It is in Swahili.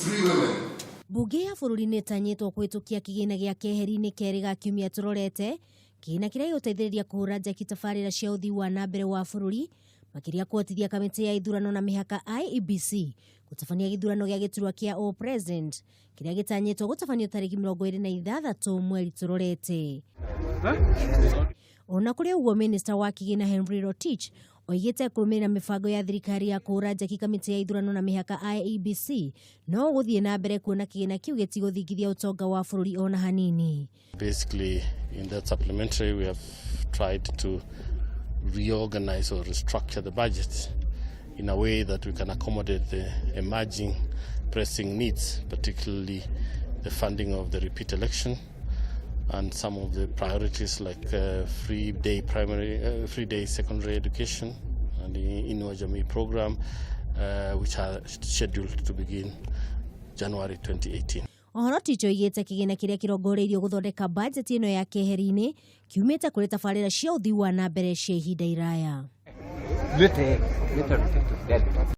free women. Bunge ya bururi nitanyitwo kwitukia kigina gia keheri ni keri ga kiumia turorete kigina kiria giteithiriria kuhura njeki tabarira cia uthii wa nambere wa bururi makiria kuhotithia kamiti ya ithurano na mihaka IEBC gutabania githurano gia giturwa kia all president kiria gitanyitwo gutabanio tariki 26 mweri turorete. Ona kuri uguo minister wa kigina Henry Rotich oigite kurumira mibango ya thirikari ya kuhura njeki kamiti ya ithurano na mihaka IEBC no guthie na mbere kuona kigina kiu gitiguthingithia utonga wa bururi ona hanini. Basically, in that supplementary, we have tried to reorganize or restructure the budget in a way that we can accommodate the emerging pressing needs, particularly the funding of the repeat election and some of the priorities like free day secondary education and the Inua Jamii program, which are scheduled to begin January 2018. Rotich oigite kigina kiria kirongoreirio guthondeka budget ino ya keheri-ini kiumite kuri tabarira cia uthii wa nambere cia ihinda iraya.